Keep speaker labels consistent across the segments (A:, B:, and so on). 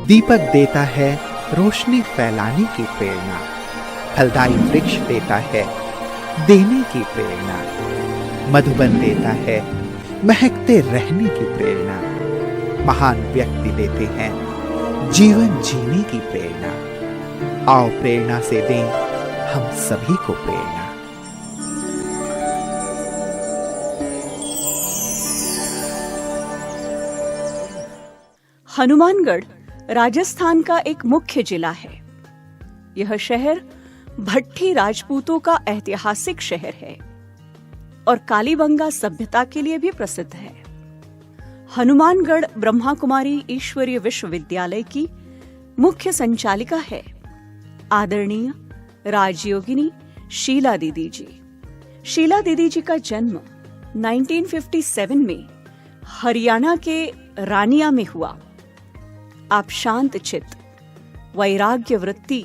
A: दीपक देता है रोशनी फैलाने की प्रेरणा, फलदायी वृक्ष देता है देने की प्रेरणा, मधुबन देता है महकते रहने की प्रेरणा, महान व्यक्ति देते हैं जीवन जीने की प्रेरणा। आओ प्रेरणा से दें हम सभी को प्रेरणा।
B: हनुमानगढ़ राजस्थान का एक मुख्य जिला है। यह शहर भट्टी राजपूतों का ऐतिहासिक शहर है और कालीबंगा सभ्यता के लिए भी प्रसिद्ध है। हनुमानगढ़ ब्रह्मा कुमारी ईश्वरीय विश्वविद्यालय की मुख्य संचालिका है आदरणीय राजयोगिनी शीला दीदी जी। शीला दीदी जी का जन्म 1957 में हरियाणा के रानिया में हुआ। आप शांत चित्त, वैराग्य वृत्ति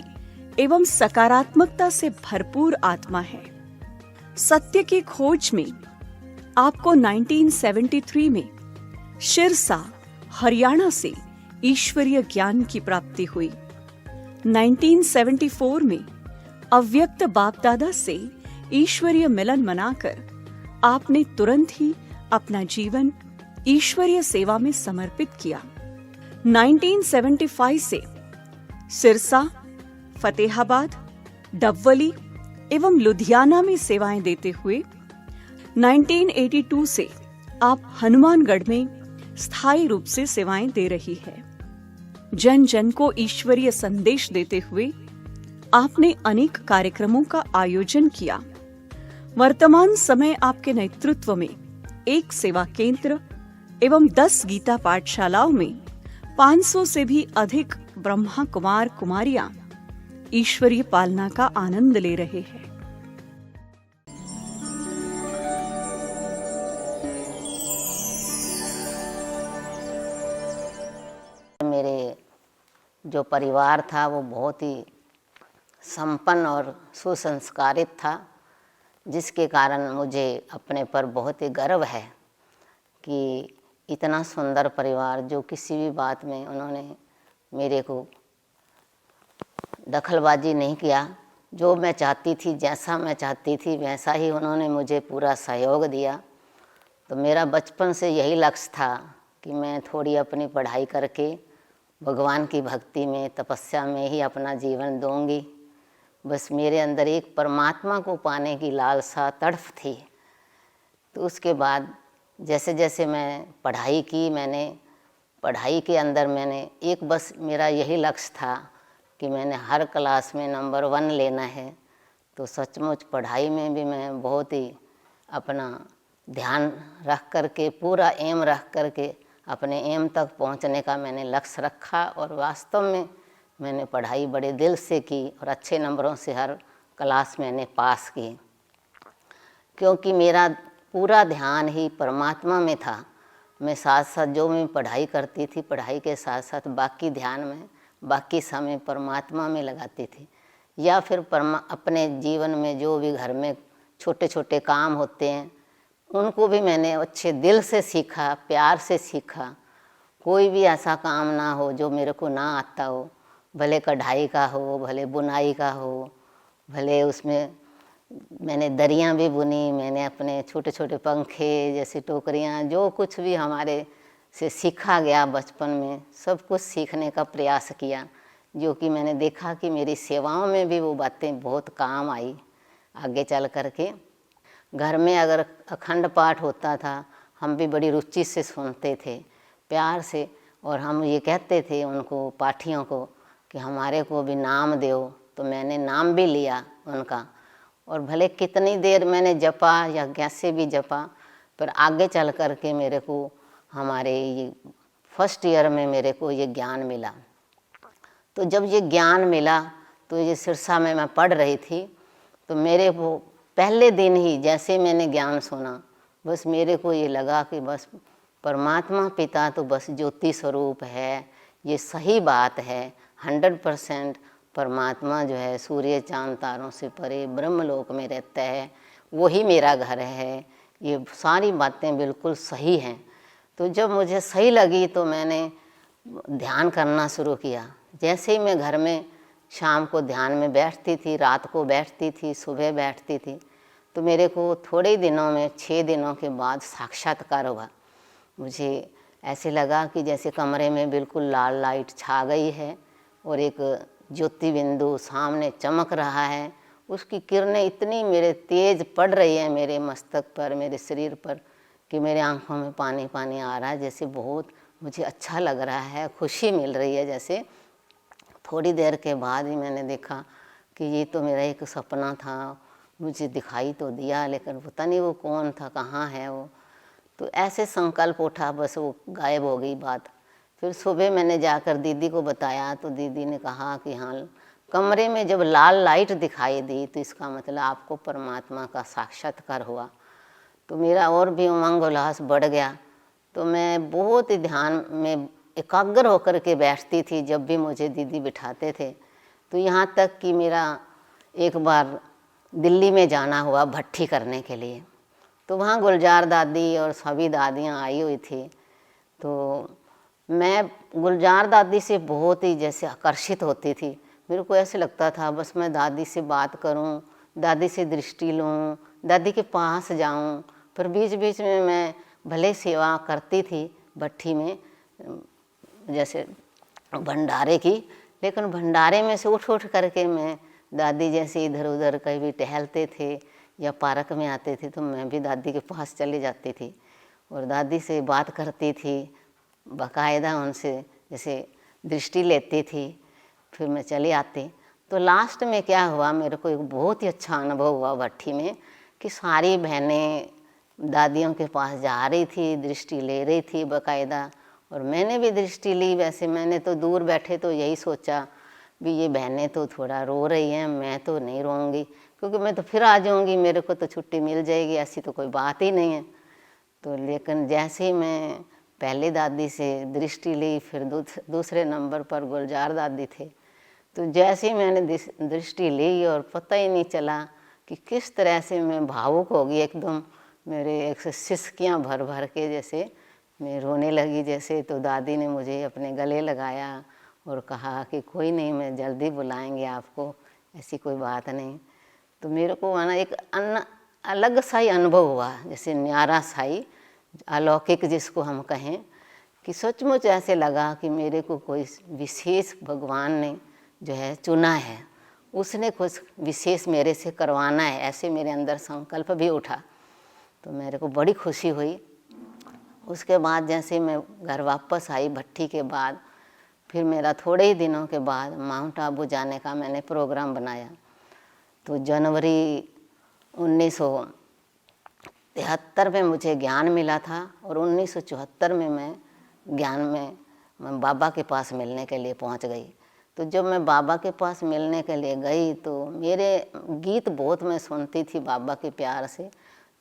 B: एवं सकारात्मकता से भरपूर आत्मा है। सत्य की खोज में आपको 1973 में सिरसा हरियाणा से ईश्वरीय ज्ञान की प्राप्ति हुई। 1974 में अव्यक्त बाप दादा से ईश्वरीय मिलन मनाकर आपने तुरंत ही अपना जीवन ईश्वरीय सेवा में समर्पित किया। 1975 से सिरसा, फतेहाबाद, डबवली एवं लुधियाना में सेवाएं देते हुए 1982 से आप हनुमानगढ़ में स्थायी रूप से सेवाएं दे रही है। जन जन को ईश्वरीय संदेश देते हुए आपने अनेक कार्यक्रमों का आयोजन किया। वर्तमान समय आपके नेतृत्व में एक सेवा केंद्र एवं 10 गीता पाठशालाओं में 500 से भी अधिक ब्रह्मा कुमार कुमारियां ईश्वरीय पालना का आनंद ले रहे हैं।
C: मेरे जो परिवार था वो बहुत ही संपन्न और सुसंस्कारित था, जिसके कारण मुझे अपने पर बहुत ही गर्व है कि इतना सुंदर परिवार, जो किसी भी बात में उन्होंने मेरे को दखलबाजी नहीं किया। जो मैं चाहती थी, जैसा मैं चाहती थी वैसा ही उन्होंने मुझे पूरा सहयोग दिया। तो मेरा बचपन से यही लक्ष्य था कि मैं थोड़ी अपनी पढ़ाई करके भगवान की भक्ति में, तपस्या में ही अपना जीवन दूंगी। बस मेरे अंदर एक परमात्मा को पाने की लालसा, तड़फ थी। तो उसके बाद जैसे जैसे मैं पढ़ाई की, मैंने पढ़ाई के अंदर मैंने एक बस मेरा यही लक्ष्य था कि मैंने हर क्लास में नंबर 1 लेना है। तो सचमुच पढ़ाई में भी मैं बहुत ही अपना ध्यान रख करके, पूरा एम रख करके अपने एम तक पहुंचने का मैंने लक्ष्य रखा और वास्तव में मैंने पढ़ाई बड़े दिल से की और अच्छे नंबरों से हर क्लास मैंने पास की, क्योंकि मेरा पूरा ध्यान ही परमात्मा में था। मैं साथ साथ जो मैं पढ़ाई करती थी, पढ़ाई के साथ साथ बाकी ध्यान में, बाकी समय परमात्मा में लगाती थी। या फिर अपने जीवन में जो भी घर में छोटे छोटे काम होते हैं उनको भी मैंने अच्छे दिल से सीखा, प्यार से सीखा। कोई भी ऐसा काम ना हो जो मेरे को ना आता हो, भले कढ़ाई का हो, भले बुनाई का हो, भले उसमें मैंने दरियाँ भी बुनी, मैंने अपने छोटे छोटे पंखे जैसे टोकरियाँ, जो कुछ भी हमारे से सीखा गया बचपन में, सब कुछ सीखने का प्रयास किया, जो कि मैंने देखा कि मेरी सेवाओं में भी वो बातें बहुत काम आई आगे चल कर के। घर में अगर अखंड पाठ होता था, हम भी बड़ी रुचि से सुनते थे, प्यार से, और हम ये कहते थे उनको, पाठियों को, कि हमारे को भी नाम दो। तो मैंने नाम भी लिया उनका, और भले कितनी देर मैंने जपा या कैसे भी जपा, पर आगे चल कर के मेरे को हमारे ये फर्स्ट ईयर में मेरे को ये ज्ञान मिला। तो जब ये ज्ञान मिला तो ये सिरसा में मैं पढ़ रही थी, तो मेरे को पहले दिन ही जैसे मैंने ज्ञान सुना, बस मेरे को ये लगा कि बस परमात्मा पिता तो बस ज्योति स्वरूप है, ये सही बात है। 100% परमात्मा जो है सूर्य चांद तारों से परे ब्रह्मलोक में रहता है, वही मेरा घर है, ये सारी बातें बिल्कुल सही हैं। तो जब मुझे सही लगी तो मैंने ध्यान करना शुरू किया। जैसे ही मैं घर में शाम को ध्यान में बैठती थी, रात को बैठती थी, सुबह बैठती थी, तो मेरे को थोड़े ही दिनों में 6 दिनों के बाद साक्षात्कार हुआ। मुझे ऐसे लगा कि जैसे कमरे में बिल्कुल लाल लाइट छा गई है और एक ज्योति बिंदु सामने चमक रहा है। उसकी किरणें इतनी मेरे तेज पड़ रही है मेरे मस्तक पर, मेरे शरीर पर, कि मेरे आंखों में पानी पानी आ रहा है। जैसे बहुत मुझे अच्छा लग रहा है, खुशी मिल रही है। जैसे थोड़ी देर के बाद ही मैंने देखा कि ये तो मेरा एक सपना था, मुझे दिखाई तो दिया लेकिन पता नहीं वो कौन था, कहाँ है वो। तो ऐसे संकल्प उठा, बस वो गायब हो गई बात। फिर सुबह मैंने जाकर दीदी को बताया तो दीदी ने कहा कि हाँ, कमरे में जब लाल लाइट दिखाई दी तो इसका मतलब आपको परमात्मा का साक्षात्कार हुआ। तो मेरा और भी उमंग उल्लास बढ़ गया। तो मैं बहुत ही ध्यान में एकाग्र होकर के बैठती थी जब भी मुझे दीदी बिठाते थे। तो यहाँ तक कि मेरा एक बार दिल्ली में जाना हुआ भट्ठी करने के लिए। तो वहाँ गुलजार दादी और सभी दादियाँ आई हुई थी। तो मैं गुलजार दादी से बहुत ही जैसे आकर्षित होती थी। मेरे को ऐसे लगता था बस मैं दादी से बात करूं, दादी से दृष्टि लूं, दादी के पास जाऊं। पर बीच बीच में मैं भले सेवा करती थी भट्ठी में, जैसे भंडारे की, लेकिन भंडारे में से उठ करके मैं दादी जैसे इधर उधर कहीं भी टहलते थे या पार्क में आते थे तो मैं भी दादी के पास चली जाती थी और दादी से बात करती थी, बाकायदा उनसे जैसे दृष्टि लेती थी। फिर मैं चली आती। तो लास्ट में क्या हुआ, मेरे को एक बहुत ही अच्छा अनुभव हुआ भट्ठी में कि सारी बहनें दादियों के पास जा रही थी, दृष्टि ले रही थी बाकायदा, और मैंने भी दृष्टि ली। वैसे मैंने तो दूर बैठे तो यही सोचा भी ये बहनें तो थोड़ा रो रही हैं, मैं तो नहीं रोऊंगी क्योंकि मैं तो फिर आ जाऊंगी, मेरे को तो छुट्टी मिल जाएगी, ऐसी तो कोई बात ही नहीं है। तो लेकिन जैसे ही मैं पहले दादी से दृष्टि ली, फिर दूसरे नंबर पर गुलजार दादी थे। तो जैसे ही मैंने दृष्टि ली और पता ही नहीं चला कि किस तरह से मैं भावुक हो गई एकदम। मेरे एक सिसकियाँ भर भर के जैसे मैं रोने लगी जैसे। तो दादी ने मुझे अपने गले लगाया और कहा कि कोई नहीं, मैं जल्दी बुलाएंगे आपको, ऐसी कोई बात नहीं। तो मेरे को वहाँ एक अलग सा ही अनुभव हुआ, जैसे न्यारा सा ही, अलौकिक जिसको हम कहें, कि सचमुच ऐसे लगा कि मेरे को कोई विशेष भगवान ने जो है चुना है, उसने कुछ विशेष मेरे से करवाना है, ऐसे मेरे अंदर संकल्प भी उठा। तो मेरे को बड़ी खुशी हुई। उसके बाद जैसे मैं घर वापस आई भट्ठी के बाद, फिर मेरा थोड़े ही दिनों के बाद माउंट आबू जाने का मैंने प्रोग्राम बनाया। तो जनवरी 1973 में मुझे ज्ञान मिला था और 1974 में मैं ज्ञान में मैं बाबा के पास मिलने के लिए पहुंच गई। तो जब मैं बाबा के पास मिलने के लिए गई तो मेरे गीत बहुत मैं सुनती थी बाबा के प्यार से।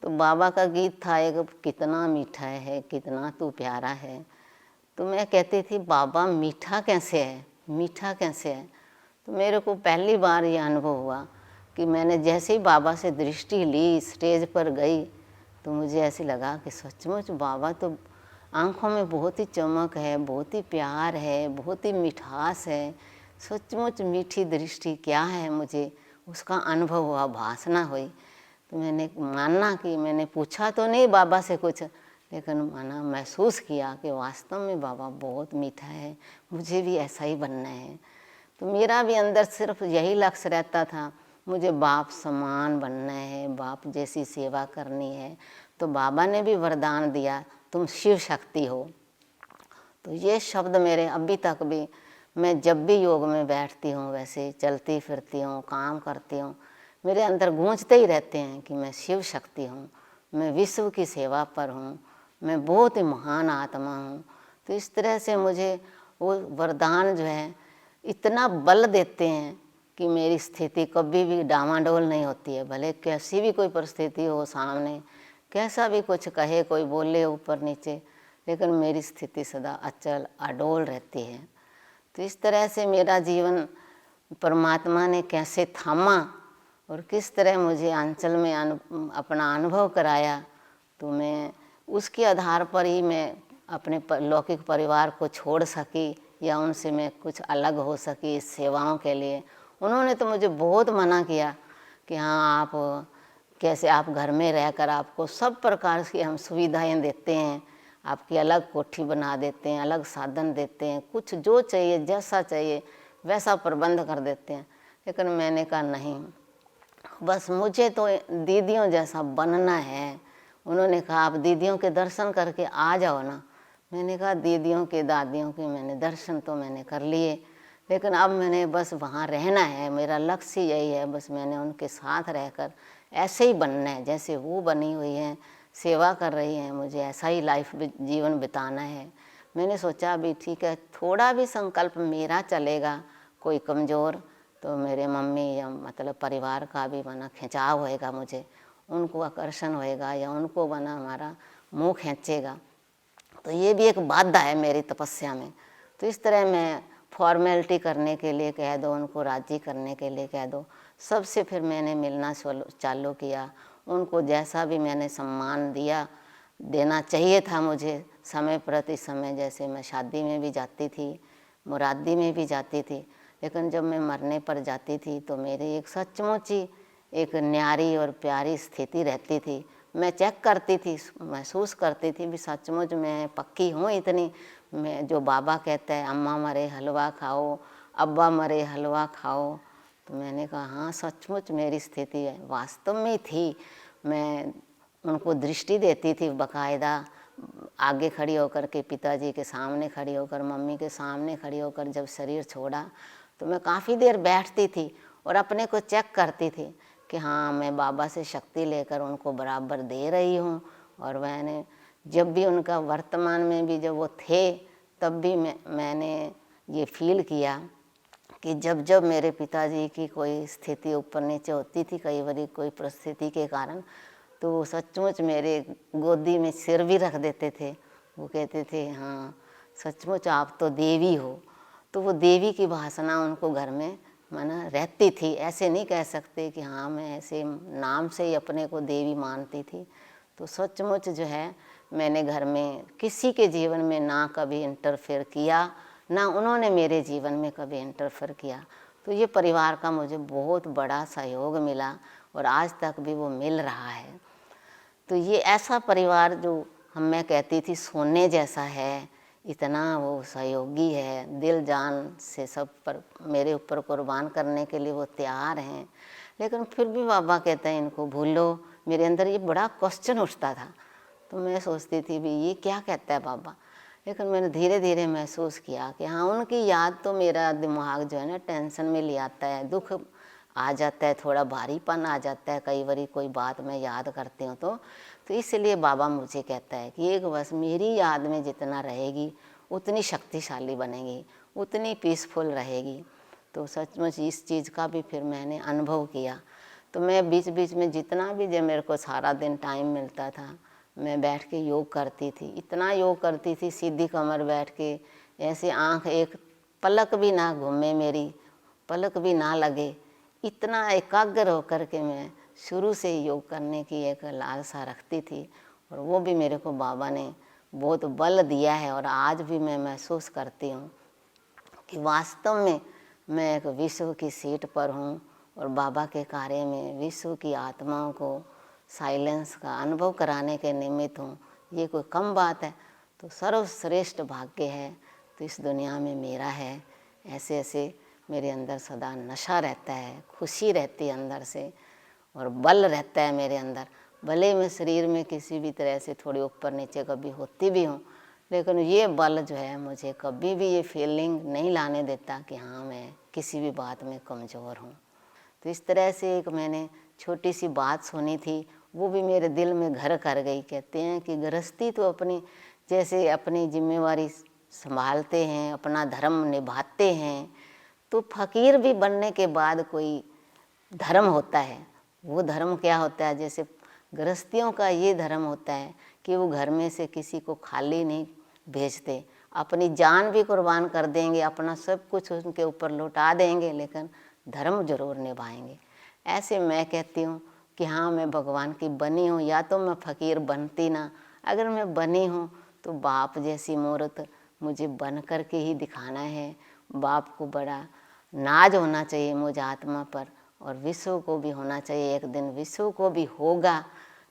C: तो बाबा का गीत था एक, कितना मीठा है, कितना तू प्यारा है। तो मैं कहती थी बाबा मीठा कैसे है, मीठा कैसे है। तो मेरे को पहली बार ये अनुभव हुआ कि मैंने जैसे ही बाबा से दृष्टि ली, स्टेज पर गई, तो मुझे ऐसे लगा कि सचमुच बाबा तो आंखों में बहुत ही चमक है, बहुत ही प्यार है, बहुत ही मिठास है, सचमुच मीठी दृष्टि क्या है, मुझे उसका अनुभव हुआ, भासना हुई। तो मैंने माना कि मैंने पूछा तो नहीं बाबा से कुछ, लेकिन माना, महसूस किया कि वास्तव में बाबा बहुत मीठा है, मुझे भी ऐसा ही बनना है। तो मेरा भी अंदर सिर्फ यही लक्ष्य रहता था, मुझे बाप समान बनना है, बाप जैसी सेवा करनी है। तो बाबा ने भी वरदान दिया, तुम शिव शक्ति हो। तो ये शब्द मेरे अभी तक भी, मैं जब भी योग में बैठती हूँ, वैसे चलती फिरती हूँ, काम करती हूँ, मेरे अंदर गूंजते ही रहते हैं कि मैं शिव शक्ति हूँ, मैं विश्व की सेवा पर हूँ, मैं बहुत ही महान आत्मा हूँ। तो इस तरह से मुझे वो वरदान जो है इतना बल देते हैं कि मेरी स्थिति कभी भी डामाडोल नहीं होती है। भले कैसी भी कोई परिस्थिति हो सामने, कैसा भी कुछ कहे, कोई बोले ऊपर नीचे, लेकिन मेरी स्थिति सदा अचल अडोल रहती है। तो इस तरह से मेरा जीवन परमात्मा ने कैसे थामा और किस तरह मुझे आंचल में अपना अनुभव कराया, तो मैं उसके आधार पर ही मैं अपने लौकिक परिवार को छोड़ सकी या उनसे मैं कुछ अलग हो सकी इस सेवाओं के लिए। उन्होंने तो मुझे बहुत मना किया कि हाँ आप कैसे, आप घर में रहकर आपको सब प्रकार की हम सुविधाएं देते हैं, आपकी अलग कोठी बना देते हैं, अलग साधन देते हैं, कुछ जो चाहिए जैसा चाहिए वैसा प्रबंध कर देते हैं। लेकिन मैंने कहा नहीं, बस मुझे तो दीदियों जैसा बनना है। उन्होंने कहा आप दीदियों के दर्शन करके आ जाओ ना। मैंने कहा दीदियों के दादियों के मैंने दर्शन तो मैंने कर लिए, लेकिन अब मैंने बस वहाँ रहना है, मेरा लक्ष्य यही है, बस मैंने उनके साथ रहकर ऐसे ही बनना है जैसे वो बनी हुई हैं, सेवा कर रही हैं, मुझे ऐसा ही लाइफ जीवन बिताना है। मैंने सोचा अभी ठीक है, थोड़ा भी संकल्प मेरा चलेगा कोई कमज़ोर, तो मेरे मम्मी या मतलब परिवार का भी मना खिंचाव होएगा, मुझे उनको आकर्षण होएगा या उनको बना हमारा मुँह खींचेगा, तो ये भी एक बाधा है मेरी तपस्या में। तो इस तरह मैं फॉर्मेलिटी करने के लिए कह दो, उनको राज़ी करने के लिए कह दो, सबसे फिर मैंने मिलना चालू किया। उनको जैसा भी मैंने सम्मान दिया, देना चाहिए था मुझे समय प्रति समय, जैसे मैं शादी में भी जाती थी, मुरादी में भी जाती थी, लेकिन जब मैं मरने पर जाती थी तो मेरी एक सचमुच ही एक न्यारी और प्यारी स्थिति रहती थी। मैं चेक करती थी, महसूस करती थी भी सचमुच मैं पक्की हूँ इतनी। मैं जो बाबा कहता है अम्मा मरे हलवा खाओ, अब्बा मरे हलवा खाओ, तो मैंने कहा हाँ सचमुच मेरी स्थिति है, वास्तव में थी। मैं उनको दृष्टि देती थी बाकायदा, आगे खड़ी होकर के, पिताजी के सामने खड़ी होकर, मम्मी के सामने खड़ी होकर जब शरीर छोड़ा तो मैं काफ़ी देर बैठती थी और अपने को चेक करती थी कि हाँ मैं बाबा से शक्ति लेकर उनको बराबर दे रही हूँ। और मैंने जब भी उनका वर्तमान में भी जब वो थे तब भी मैंने ये फील किया कि जब जब मेरे पिताजी की कोई स्थिति ऊपर नीचे होती थी, कई बार कोई परिस्थिति के कारण, तो वो सचमुच मेरे गोदी में सिर भी रख देते थे। वो कहते थे हाँ सचमुच आप तो देवी हो। तो वो देवी की भाषा उनको घर में माना रहती थी। ऐसे नहीं कह सकते कि हाँ मैं ऐसे नाम से ही अपने को देवी मानती थी। तो सचमुच जो है मैंने घर में किसी के जीवन में ना कभी इंटरफेयर किया, ना उन्होंने मेरे जीवन में कभी इंटरफेयर किया। तो ये परिवार का मुझे बहुत बड़ा सहयोग मिला और आज तक भी वो मिल रहा है। तो ये ऐसा परिवार जो मैं कहती थी सोने जैसा है, इतना वो सहयोगी है, दिल जान से सब पर मेरे ऊपर कुर्बान करने के लिए वो तैयार हैं। लेकिन फिर भी बाबा कहते हैं इनको भूलो। मेरे अंदर ये बड़ा क्वेश्चन उठता था, तो मैं सोचती थी भी ये क्या कहता है बाबा। लेकिन मैंने धीरे धीरे महसूस किया कि हाँ उनकी याद तो मेरा दिमाग जो है ना टेंशन में ले आता है, दुख आ जाता है, थोड़ा भारीपन आ जाता है कई बारी कोई बात मैं याद करती हूँ तो इसलिए बाबा मुझे कहता है कि एक बस मेरी याद में जितना रहेगी उतनी शक्तिशाली बनेगी, उतनी पीसफुल रहेगी। तो सचमुच इस चीज़ का भी फिर मैंने अनुभव किया। तो मैं बीच बीच में जितना भी जब मेरे को सारा दिन टाइम मिलता था मैं बैठ के योग करती थी, इतना योग करती थी, सीधी कमर बैठ के, ऐसे आँख एक पलक भी ना घूमे, मेरी पलक भी ना लगे, इतना एकाग्र होकर के मैं शुरू से योग करने की एक लालसा रखती थी। और वो भी मेरे को बाबा ने बहुत बल दिया है और आज भी मैं महसूस करती हूँ कि वास्तव में मैं एक विश्व की सीट पर हूँ और बाबा के कार्य में विश्व की आत्माओं को साइलेंस का अनुभव कराने के निमित्त हूँ। ये कोई कम बात है, तो सर्वश्रेष्ठ भाग्य है तो इस दुनिया में मेरा है। ऐसे ऐसे मेरे अंदर सदा नशा रहता है, खुशी रहती है अंदर से और बल रहता है मेरे अंदर। भले मैं शरीर में किसी भी तरह से थोड़ी ऊपर नीचे कभी होती भी हूँ, लेकिन ये बल जो है मुझे कभी भी ये फीलिंग नहीं लाने देता कि हाँ मैं किसी भी बात में कमज़ोर हूँ। तो इस तरह से एक मैंने छोटी सी बात सुनी थी, वो भी मेरे दिल में घर कर गई। कहते हैं कि गृहस्थी तो अपनी जैसे अपनी जिम्मेवारी संभालते हैं, अपना धर्म निभाते हैं, तो फकीर भी बनने के बाद कोई धर्म होता है। वो धर्म क्या होता है, जैसे गृहस्थियों का ये धर्म होता है कि वो घर में से किसी को खाली नहीं भेजते, अपनी जान भी कुर्बान कर देंगे, अपना सब कुछ उनके ऊपर लौटा देंगे, लेकिन धर्म जरूर निभाएंगे। ऐसे मैं कहती हूँ कि हाँ मैं भगवान की बनी हूँ, या तो मैं फ़कीर बनती ना, अगर मैं बनी हूँ तो बाप जैसी मूर्त मुझे बन कर के ही दिखाना है। बाप को बड़ा नाज होना चाहिए मुझ आत्मा पर, और विश्व को भी होना चाहिए, एक दिन विश्व को भी होगा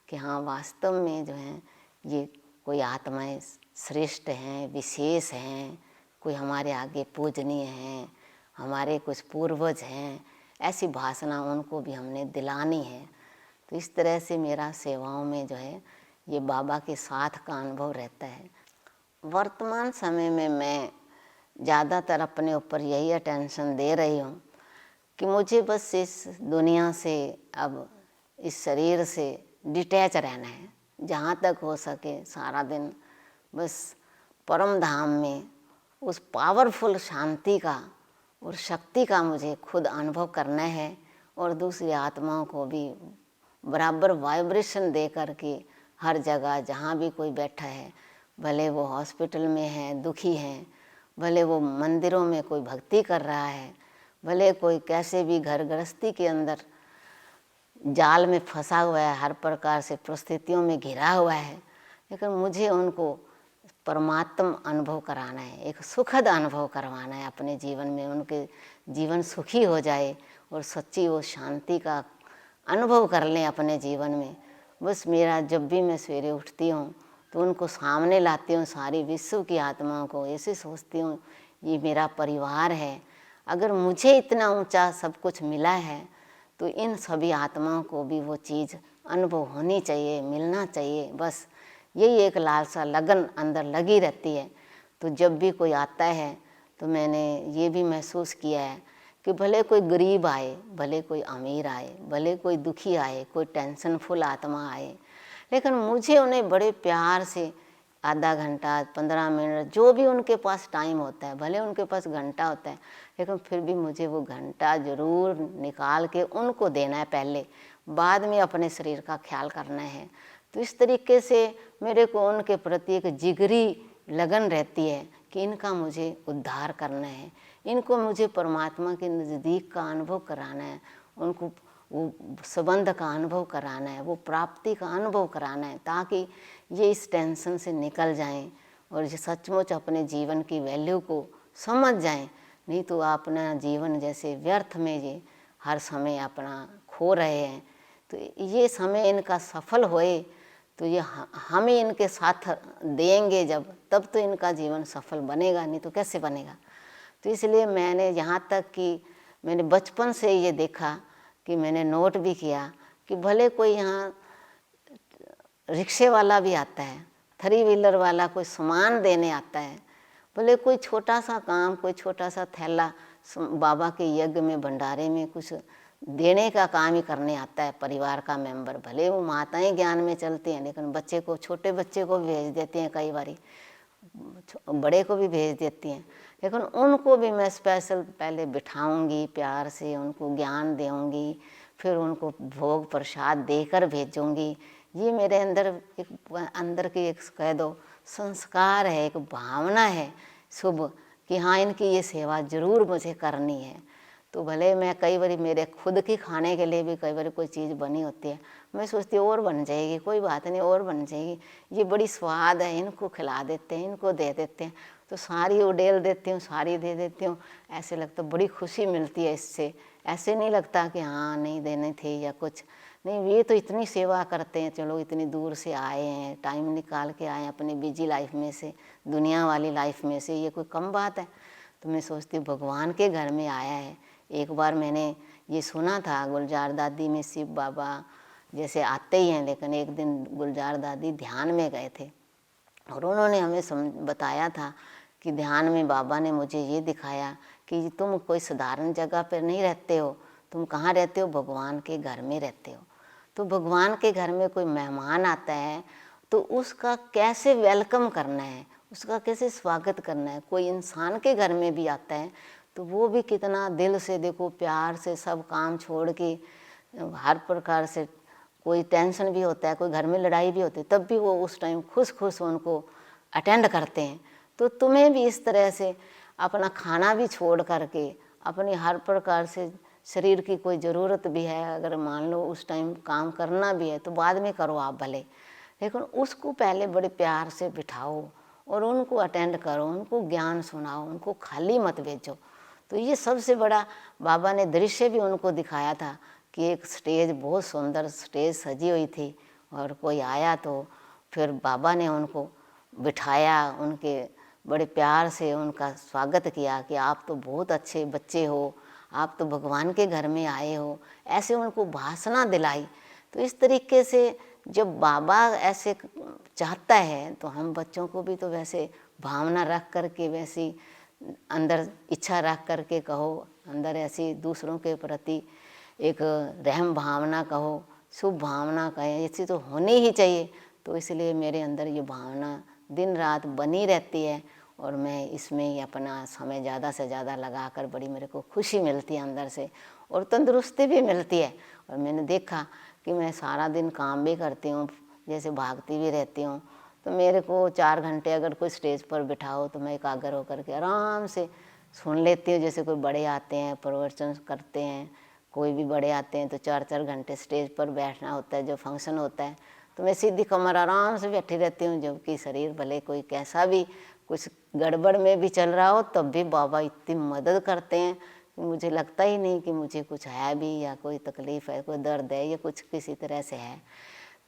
C: कि हाँ वास्तव में जो है ये कोई आत्माएं श्रेष्ठ हैं, विशेष हैं, कोई हमारे आगे पूजनीय हैं, हमारे कुछ पूर्वज हैं। ऐसी भाषणा उनको भी हमने दिलानी है। तो इस तरह से मेरा सेवाओं में जो है ये बाबा के साथ का अनुभव रहता है। वर्तमान समय में मैं ज़्यादातर अपने ऊपर यही अटेंशन दे रही हूँ कि मुझे बस इस दुनिया से, अब इस शरीर से डिटैच रहना है। जहाँ तक हो सके सारा दिन बस परम धाम में उस पावरफुल शांति का और शक्ति का मुझे खुद अनुभव करना है, और दूसरी आत्माओं को भी बराबर वाइब्रेशन दे करके हर जगह जहाँ भी कोई बैठा है, भले वो हॉस्पिटल में है दुखी हैं, भले वो मंदिरों में कोई भक्ति कर रहा है, भले कोई कैसे भी घर गृहस्थी के अंदर जाल में फंसा हुआ है, हर प्रकार से परिस्थितियों में घिरा हुआ है, लेकिन मुझे उनको परमात्म अनुभव कराना है, एक सुखद अनुभव करवाना है अपने जीवन में। उनके जीवन सुखी हो जाए और सच्ची वो शांति का अनुभव कर लें अपने जीवन में। बस मेरा जब भी मैं सवेरे उठती हूँ तो उनको सामने लाती हूँ, सारी विश्व की आत्माओं को ऐसे सोचती हूँ ये मेरा परिवार है। अगर मुझे इतना ऊंचा सब कुछ मिला है तो इन सभी आत्माओं को भी वो चीज़ अनुभव होनी चाहिए, मिलना चाहिए। बस यही एक लालसा लगन अंदर लगी रहती है। तो जब भी कोई आता है तो मैंने ये भी महसूस किया है कि भले कोई गरीब आए, भले कोई अमीर आए, भले कोई दुखी आए, कोई टेंशनफुल आत्मा आए, लेकिन मुझे उन्हें बड़े प्यार से आधा घंटा 15 मिनट जो भी उनके पास टाइम होता है, भले उनके पास घंटा होता है, लेकिन फिर भी मुझे वो घंटा ज़रूर निकाल के उनको देना है पहले, बाद में अपने शरीर का ख्याल करना है। तो इस तरीके से मेरे को उनके प्रति एक जिगरी लगन रहती है कि इनका मुझे उद्धार करना है, इनको मुझे परमात्मा के नज़दीक का अनुभव कराना है, उनको वो संबंध का अनुभव कराना है, वो प्राप्ति का अनुभव कराना है, ताकि ये इस टेंशन से निकल जाएं और ये सचमुच अपने जीवन की वैल्यू को समझ जाएं। नहीं तो अपना जीवन जैसे व्यर्थ में ये हर समय अपना खो रहे हैं। तो ये समय इनका सफल होए तो ये हम ही इनके साथ देंगे जब, तब तो इनका जीवन सफल बनेगा, नहीं तो कैसे बनेगा। तो इसलिए मैंने यहाँ तक कि मैंने बचपन से ये देखा कि मैंने नोट भी किया कि भले कोई यहाँ रिक्शे वाला भी आता है, 3 व्हीलर वाला कोई सामान देने आता है, भले कोई छोटा सा काम, कोई छोटा सा थैला बाबा के यज्ञ में भंडारे में कुछ देने का काम ही करने आता है परिवार का मेंबर, भले वो माताएं ज्ञान में चलती हैं, लेकिन बच्चे को, छोटे बच्चे को भेज देती हैं, कई बारी बड़े को भी भेज देती हैं, लेकिन उनको भी मैं स्पेशल पहले बिठाऊंगी, प्यार से उनको ज्ञान दूंगी, फिर उनको भोग प्रसाद देकर भेजूंगी। ये मेरे अंदर की एक कह दो संस्कार है, एक भावना है शुभ कि हाँ इनकी ये सेवा ज़रूर मुझे करनी है। तो भले मैं कई बार मेरे खुद की खाने के लिए भी कई बार कोई चीज़ बनी होती है, मैं सोचती हूँ और बन जाएगी, कोई बात नहीं और बन जाएगी, ये बड़ी स्वाद है, इनको खिला देते हैं, इनको दे देते हैं, तो सारी उडेल देती हूँ, सारी दे देती हूँ। ऐसे लगता बड़ी खुशी मिलती है इससे, ऐसे नहीं लगता कि हाँ नहीं देने थे या कुछ नहीं, ये तो इतनी सेवा करते हैं, चलो इतनी दूर से आए हैं, टाइम निकाल के आए हैं अपनी बिजी लाइफ में से, दुनिया वाली लाइफ में से, ये कोई कम बात है। तो मैं सोचती हूँ भगवान के घर में आया है। एक बार मैंने ये सुना था गुलजार दादी में शिव बाबा जैसे आते ही हैं, लेकिन एक दिन गुलजार दादी ध्यान में गए थे और उन्होंने हमें बताया था कि ध्यान में बाबा ने मुझे ये दिखाया कि तुम कोई साधारण जगह पर नहीं रहते हो, तुम कहाँ रहते हो, भगवान के घर में रहते हो। तो भगवान के घर में कोई मेहमान आता है तो उसका कैसे वेलकम करना है, उसका कैसे स्वागत करना है। कोई इंसान के घर में भी आता है तो वो भी कितना दिल से, देखो प्यार से, सब काम छोड़ के, हर प्रकार से, कोई टेंशन भी होता है, कोई घर में लड़ाई भी होती है, तब भी वो उस टाइम खुश उनको अटेंड करते हैं। तो तुम्हें भी इस तरह से अपना खाना भी छोड़ करके, अपनी हर प्रकार से शरीर की कोई ज़रूरत भी है, अगर मान लो उस टाइम काम करना भी है तो बाद में करो आप भले, लेकिन उसको पहले बड़े प्यार से बिठाओ, और उनको अटेंड करो, उनको ज्ञान सुनाओ, उनको खाली मत भेजो। तो ये सबसे बड़ा बाबा ने दृश्य भी उनको दिखाया था कि एक स्टेज, बहुत सुंदर स्टेज सजी हुई थी, और कोई आया तो फिर बाबा ने उनको बिठाया, उनके बड़े प्यार से उनका स्वागत किया कि आप तो बहुत अच्छे बच्चे हो, आप तो भगवान के घर में आए हो, ऐसे उनको भाषणा दिलाई। तो इस तरीके से जब बाबा ऐसे चाहता है तो हम बच्चों को भी तो वैसे भावना रख कर के, वैसी अंदर इच्छा रख कर के कहो, अंदर ऐसी दूसरों के प्रति एक रहम भावना कहो, शुभ भावना कहें, ऐसी तो होनी ही चाहिए। तो इसलिए मेरे अंदर ये भावना दिन रात बनी रहती है, और मैं इसमें ही अपना समय ज़्यादा से ज़्यादा लगाकर बड़ी मेरे को खुशी मिलती है अंदर से, और तंदुरुस्ती भी मिलती है। और मैंने देखा कि मैं सारा दिन काम भी करती हूँ, जैसे भागती भी रहती हूँ, तो मेरे को 4 घंटे अगर कोई स्टेज पर बिठाओ तो मैं एकाग्र होकर के आराम से सुन लेती हूँ। जैसे कोई बड़े आते हैं, प्रवचन करते हैं, कोई भी बड़े आते हैं तो 4-4 घंटे स्टेज पर बैठना होता है, जो फंक्शन होता है, तो मैं सीधी कमर आराम से बैठी रहती हूँ। जबकि शरीर भले कोई कैसा भी कुछ गड़बड़ में भी चल रहा हो, तब भी बाबा इतनी मदद करते हैं कि मुझे लगता ही नहीं कि मुझे कुछ है भी, या कोई तकलीफ़ है, कोई दर्द है, या कुछ किसी तरह से है।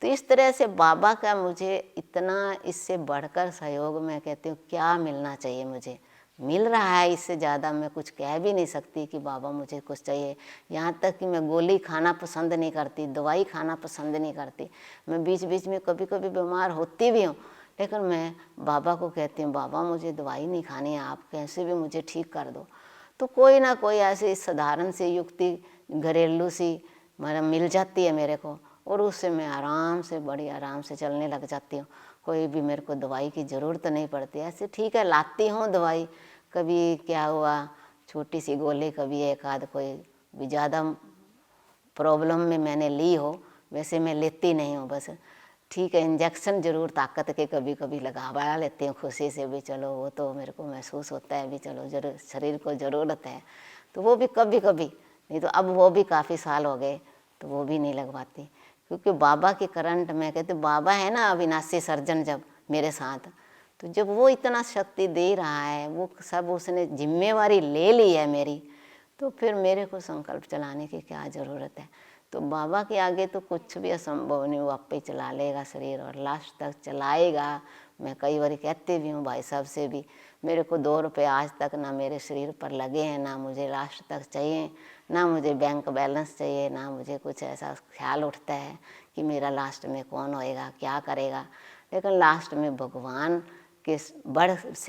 C: तो इस तरह से बाबा का मुझे इतना, इससे बढ़कर सहयोग मैं कहती हूँ क्या मिलना चाहिए, मुझे मिल रहा है। इससे ज़्यादा मैं कुछ कह भी नहीं सकती कि बाबा मुझे कुछ चाहिए। यहाँ तक कि मैं गोली खाना पसंद नहीं करती, दवाई खाना पसंद नहीं करती। मैं बीच बीच में कभी कभी बीमार होती भी हूँ, लेकिन मैं बाबा को कहती हूँ, बाबा मुझे दवाई नहीं खानी है, आप कैसे भी मुझे ठीक कर दो। तो कोई ना कोई ऐसी साधारण सी युक्ति, घरेलू सी मतलब मिल जाती है मेरे को, और उससे मैं आराम से, बड़ी आराम से चलने लग जाती हूँ। कोई भी मेरे को दवाई की ज़रूरत नहीं पड़ती। ऐसे ठीक है, लाती हूँ दवाई, कभी क्या हुआ, छोटी सी गोली, कभी एक आध कोई भी ज़्यादा प्रॉब्लम में मैंने ली हो, वैसे मैं लेती नहीं हूँ। बस ठीक है, इंजेक्शन ज़रूर ताकत के कभी कभी लगवा लेती हूँ खुशी से भी, चलो वो तो मेरे को महसूस होता है भी, चलो जरूर शरीर को ज़रूरत है, तो वो भी कभी कभी, नहीं तो अब वो भी काफ़ी साल हो गए तो वो भी नहीं लगवाती। क्योंकि बाबा की करंट, मैं कहती बाबा है ना अविनाशी सर्जन, जब मेरे साथ, तो जब वो इतना शक्ति दे रहा है, वो सब उसने जिम्मेवारी ले ली है मेरी, तो फिर मेरे को संकल्प चलाने की क्या ज़रूरत है। तो बाबा के आगे तो कुछ भी असंभव नहीं, वो आपे चला लेगा शरीर, और लास्ट तक चलाएगा। मैं कई बार कहती भी हूँ भाई साहब से भी, मेरे को 2 रुपये आज तक ना मेरे शरीर पर लगे हैं, ना मुझे लास्ट तक चाहिए, ना मुझे बैंक बैलेंस चाहिए, ना मुझे कुछ ऐसा ख्याल उठता है कि मेरा लास्ट में कौन होएगा, क्या करेगा। लेकिन लास्ट में भगवान के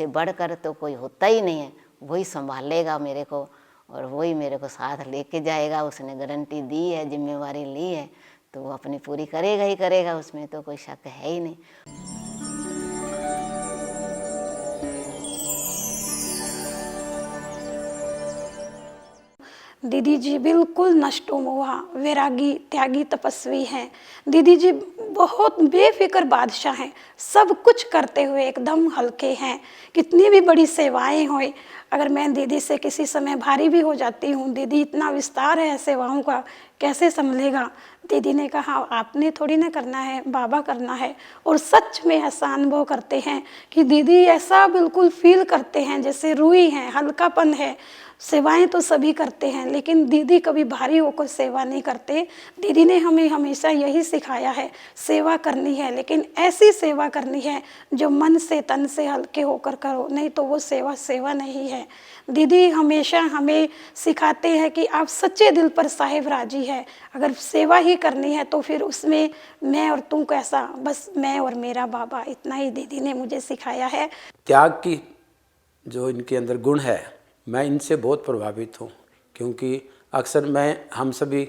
C: बढ़ कर तो कोई होता ही नहीं है, वही संभालेगा मेरे को, और वही मेरे को साथ लेके जाएगा। उसने गारंटी दी है, जिम्मेवारी ली है, तो वो अपनी पूरी करेगा ही करेगा, उसमें तो कोई शक है ही नहीं।
D: दीदी जी बिल्कुल नष्टोमोहा, वैरागी, त्यागी, तपस्वी हैं। दीदी जी बहुत बेफिक्र बादशाह हैं, सब कुछ करते हुए एकदम हल्के हैं। कितनी भी बड़ी सेवाएं होए, अगर मैं दीदी से किसी समय भारी भी हो जाती हूँ, दीदी इतना विस्तार है सेवाओं का, कैसे संभलेगा। दीदी ने कहा आपने थोड़ी ना करना है, बाबा करना है। और सच में ऐसा अनुभव करते हैं कि दीदी ऐसा बिल्कुल फील करते हैं जैसे रूही हैं, हल्कापन है। सेवाएं तो सभी करते हैं, लेकिन दीदी कभी भारी होकर सेवा नहीं करते। दीदी ने हमें हमेशा यही सिखाया है, सेवा करनी है, लेकिन ऐसी सेवा करनी है जो मन से, तन से हल्के होकर करो, नहीं तो वो सेवा सेवा नहीं है। दीदी हमेशा हमें सिखाते हैं कि आप सच्चे दिल पर साहिब राजी है, अगर सेवा ही करनी है तो फिर उसमें मैं और तू कैसा, बस मैं और मेरा बाबा, इतना ही दीदी ने मुझे सिखाया है।
E: त्याग की जो इनके अंदर गुण है, मैं इनसे बहुत प्रभावित हूँ। क्योंकि अक्सर हम सभी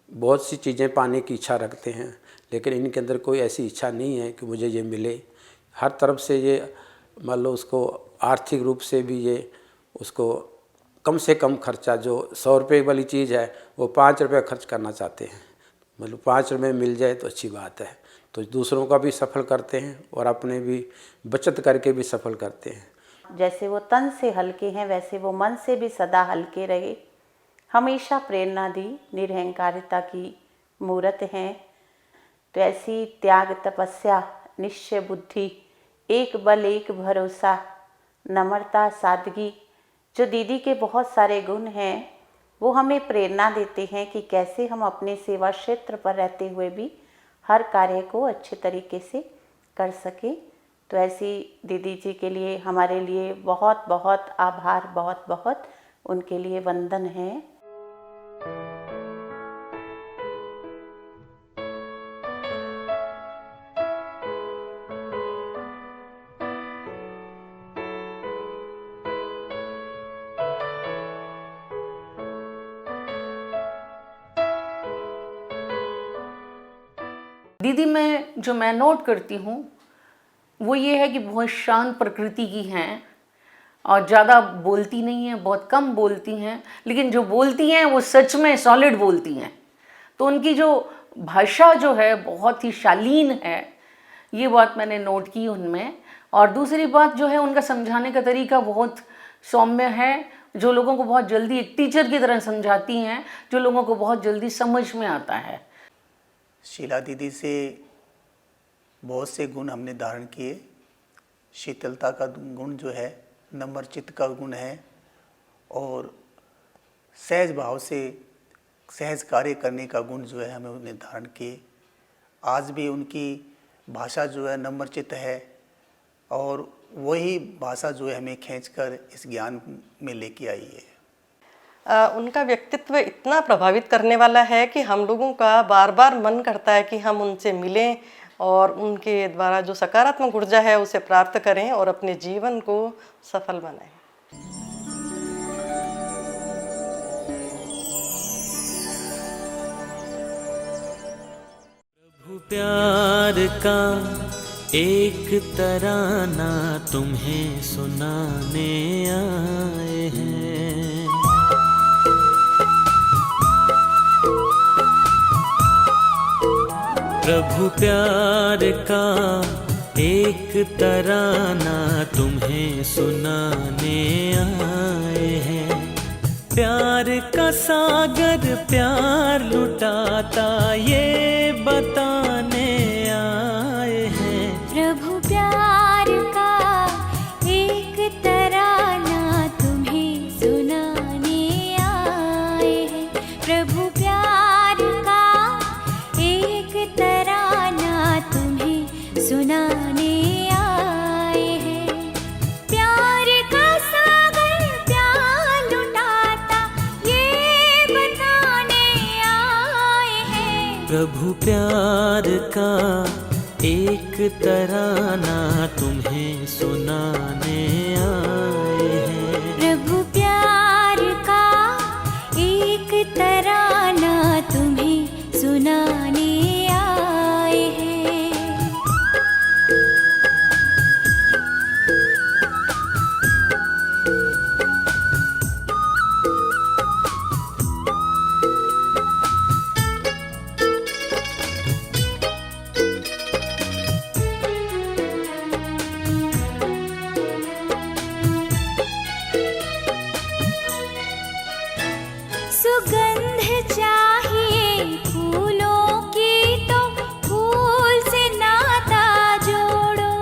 E: बहुत सी चीज़ें पाने की इच्छा रखते हैं, लेकिन इनके अंदर कोई ऐसी इच्छा नहीं है कि मुझे ये मिले। हर तरफ से ये मान लो उसको आर्थिक रूप से भी ये उसको कम से कम खर्चा, जो 100 रुपये वाली चीज़ है वो 5 रुपये खर्च करना चाहते हैं। मतलब 5 रुपये मिल जाए तो अच्छी बात है। तो दूसरों का भी सफल करते हैं और अपने भी बचत करके भी सफल करते हैं।
F: जैसे वो तन से हल्के हैं, वैसे वो मन से भी सदा हल्के रहे। हमेशा प्रेरणा दी, निरहंकारिता की मूर्त हैं। तो ऐसी त्याग, तपस्या, निश्चय बुद्धि एक बल एक भरोसा, नम्रता, सादगी, जो दीदी के बहुत सारे गुण हैं, वो हमें प्रेरणा देते हैं कि कैसे हम अपने सेवा क्षेत्र पर रहते हुए भी हर कार्य को अच्छे तरीके से कर सकें। तो ऐसी दीदी जी के लिए हमारे लिए बहुत बहुत आभार, बहुत बहुत उनके लिए वंदन है।
G: दीदी में जो मैं नोट करती हूँ वो ये है कि बहुत शांत प्रकृति की हैं और ज़्यादा बोलती नहीं हैं, बहुत कम बोलती हैं, लेकिन जो बोलती हैं वो सच में सॉलिड बोलती हैं। तो उनकी जो भाषा जो है बहुत ही शालीन है, ये बात मैंने नोट की उनमें। और दूसरी बात जो है, उनका समझाने का तरीका बहुत सौम्य है, जो लोगों को बहुत जल्दी एक टीचर की तरह समझाती हैं, जो लोगों को बहुत जल्दी समझ में आता है।
H: शीला दीदी से बहुत से गुण हमने धारण किए। शीतलता का गुण जो है, नम्र चित्त का गुण है, और सहज भाव से सहज कार्य करने का गुण जो है हमें उन्हें धारण किए। आज भी उनकी भाषा जो है नम्र चित्त है, और वही भाषा जो है हमें खींचकर इस ज्ञान में लेके आई है।
I: उनका व्यक्तित्व इतना प्रभावित करने वाला है कि हम लोगों का बार बार मन करता है कि हम उनसे मिलें और उनके द्वारा जो सकारात्मक ऊर्जा है उसे प्राप्त करें और अपने जीवन को सफल बनाएं।
J: प्रभु प्यार का एक तराना तुम्हें सुनाने आए हैं। प्रभु प्यार का एक तराना तुम्हें सुनाने आए हैं। प्यार का सागर प्यार लुटाता ये बताने आए हैं।
K: प्रभु प्यार का एक तराना तुम्हें सुनाने आए हैं। प्रभु प्यार का एक तराना तुम्हें सुनाने आए हैं। प्यार का सागर प्यार लुटाता ये बताने आए हैं।
J: प्रभु प्यार का एक तराना तुम्हें सुनाने आए हैं।
K: प्रभु प्यार का एक तराना तुम्हें सुनाने आए हैं। सुगंध चाहिए फूलों की तो फूल से नाता जोड़ो।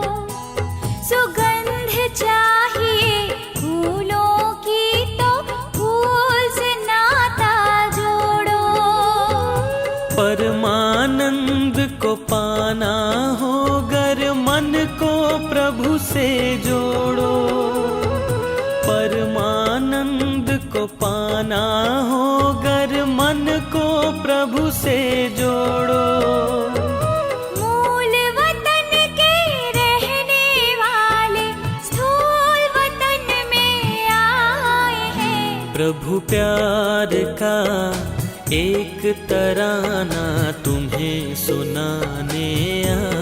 K: सुगंध चाहिए फूलों की तो फूल से नाता जोड़ो।
J: परमानंद को पाना हो गर मन को प्रभु से जोड़ो। परमानंद को पाना हो गर मन को प्रभु से जोड़ो।
K: मूल वतन के रहने वाले स्थूल वतन में आए हैं।
J: प्रभु प्यार का एक तराना तुम्हें सुनाने आए